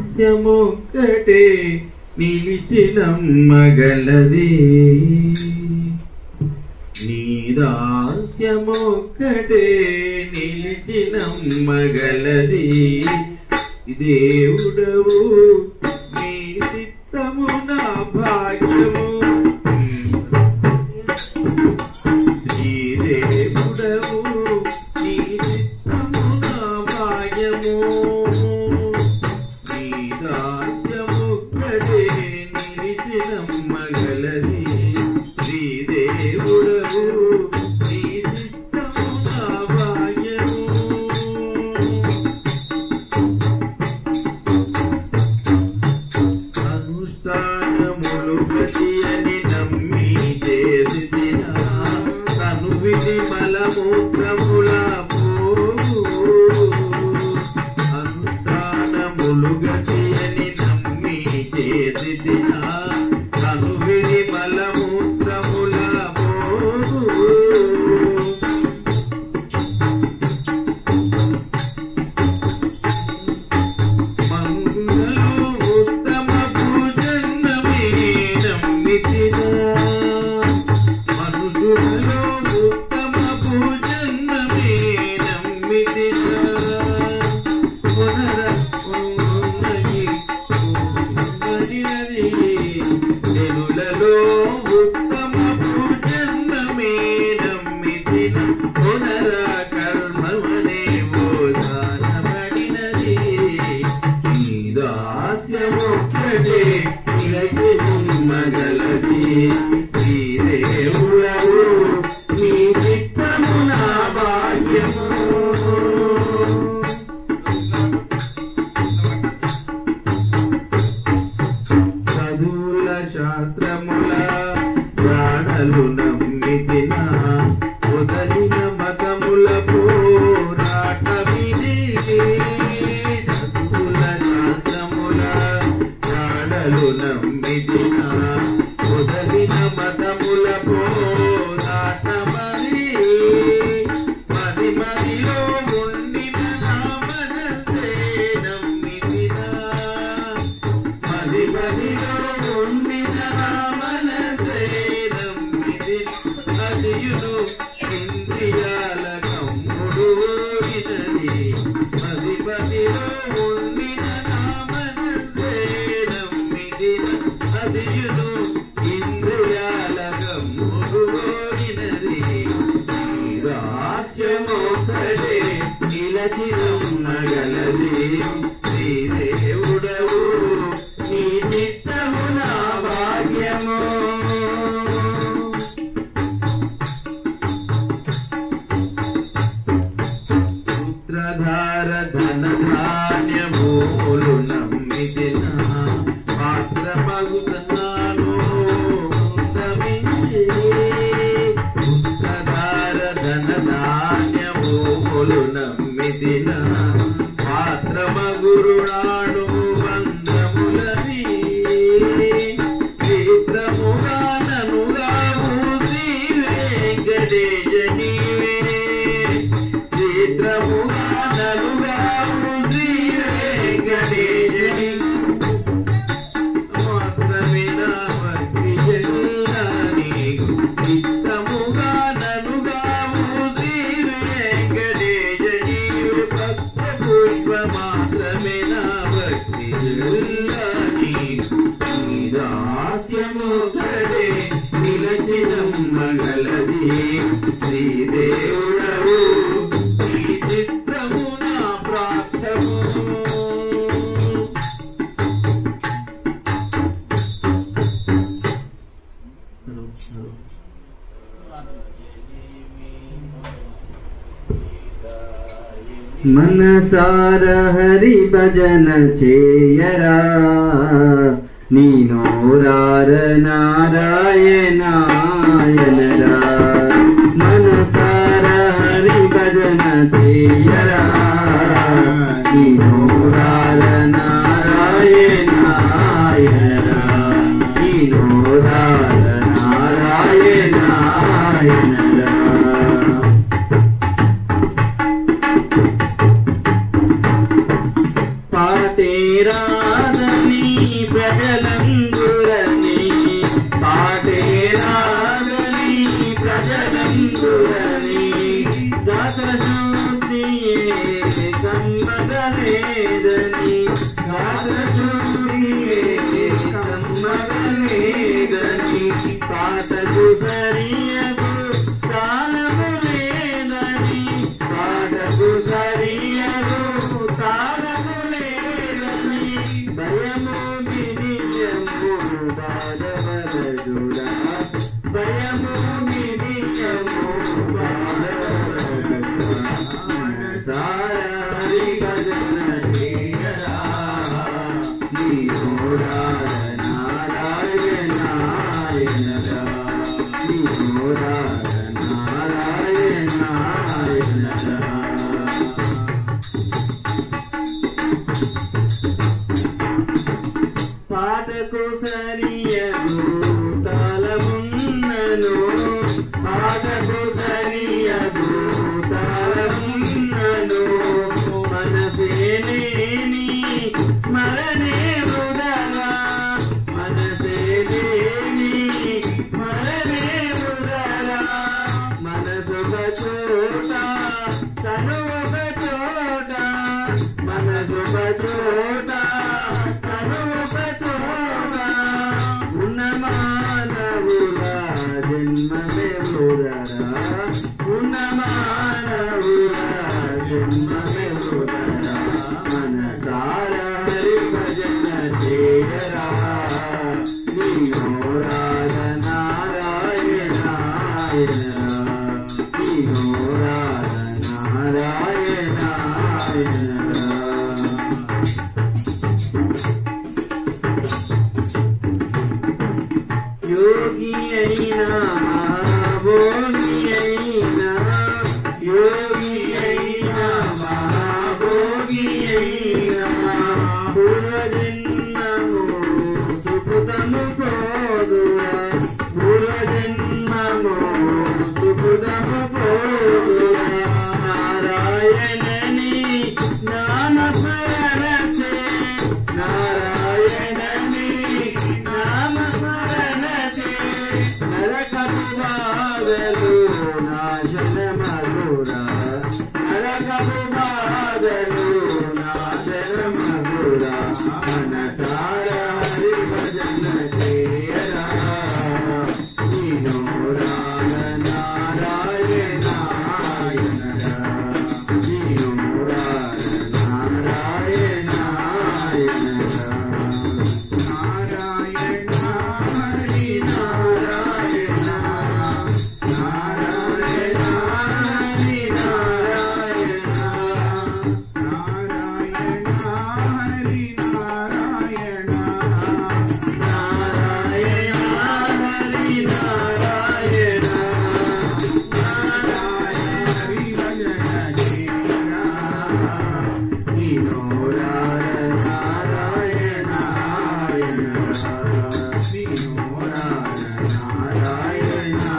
నీదాస్యమొక్కటే నిలిచినమ్మగలది నీదాస్యమొక్కటే నిలిచినమ్మగలది దేవుడవు నీ చిత్తము నా భాగ్యము శ్రీదేవుడవు నీ చిత్తము నా భాగ్యము నీదాస్యమొక్కటే నిలిచినమ్మగలది శ్రీదేవుడవు నీ చిత్తము నా భాగ్యము అనుష్ఠానములు గతియని నమ్మి చేసినా కనువిధి మలమూత్రముల పోగు అనుష్ఠానములు గతియని నమ్మి చేసినా కనువిధి మలమూత్రముల పోగు శాస్త్రముల ప్రాణలు నమ్మితినా మొదలిన మతముల పోరాటమిది చదువుల శాస్త్రముల ప్రాణలు నమ్మితినా మొదలిన మతముల పోరాటమది మది మదిలో ఉండిన నా మనసే నమ్మితినా మది మదిలో ఉండిన నా మనసే నమ్మితి అదియును ఇంద్రియాల కమ్ముడు వినది మది మదిలో ఉండిన నా మనసే నమ్మితి అదియును ఇంద్రియాల కమ్ముడు వినది నీదాస్యమొక్కటే నిలచినమ్మగలది శ్రీదేవుడవు నీ చిత్తము నా భాగ్యము పుత్రధార ధనధాన్యములు నమ్మితినా పాత్రమగుతున్నాను పుత్రధార ధనధాన్యములు నమ్మితినా పాత్రమగురుడాను వందములని చిత్రముగా ననుగా భూసి వెంకటేశ నీవే చిత్రముగా ననుగా భూసి వెంకటేశ మాత్రమే నా భక్తి జనీనా నీకు చిత్రముగా ననుగా భూసి వెంకటేశ నీవే భక్త పుష్ప మాత్రమే నా భక్తి నీదాస్యమొక్కటే నిలచినమ్మగలది శ్రీదేవుడవు నీ చిత్రము నా ప్రాప్తము మనసార హరి భజన చేయరా నీ నోరార నారాయణాయనరా మనసార హరి భజన చేయరా నీ నోరార నారాయణాయనరా నీ నోరార నారాయణాయనరా పాటే రాదని ప్రజలందురని గాత్రశుద్ధియే కమ్మగలేదని గాత్రశుద్ధియే కమ్మగలేదని పాటకు సరియకు కాలము లేదని పాటకు సరియకు కాలము లేదని భయము గిరియము బాధవలదుడా భయము గిరియము బాధవలదుడా సారీ భజన చేయరా నీవోరా నారాయణాయనరా నీవోరా నారాయణాయనరా పాటకు సరియగు తాళమున్నను పాటకు సరియగు తాళమున్నను మనసే లేని స్మరణే వృధగా మనసే లేని స్మరణే వృధగా మనసొక చోట తనువొక చోట మనసొక చోట తనువొక చోట ఉన్న మానవుల జన్మమే వృధరా ఉన్న మానవుల జన్మమే వృధరా మనసారా హరి భజన చేయరా నీవోరా నారాయణాయనరా నీవోరా నారాయణాయనరా యోగి అయినా మహాభోగి అయినా యోగి అయినా మహాభోగి అయినా పూర్వజన్మము సుకృతము పోదురా పూర్వజన్మము సుకృతము పోదురా నారాయణని నామస్మరణ చే నారాయణని నామస్మరణ చే నరకపు బాధలు నాశనమగురా నరకపు బాధలు నాశనమగురా మనసారా హరి భజన చేయరా నీవోరా నారాయణాయనరా నీవోరా నారాయణాయనరా నారాయణ హరి నారాయణ నారాయణ హరి నారాయణ నారాయణ హరి నారాయణ నారాయణ హరి నారాయణ హరి భజన చేయరా నీవోరా నారాయణాయనరా నీవోరా నారాయణాయనరా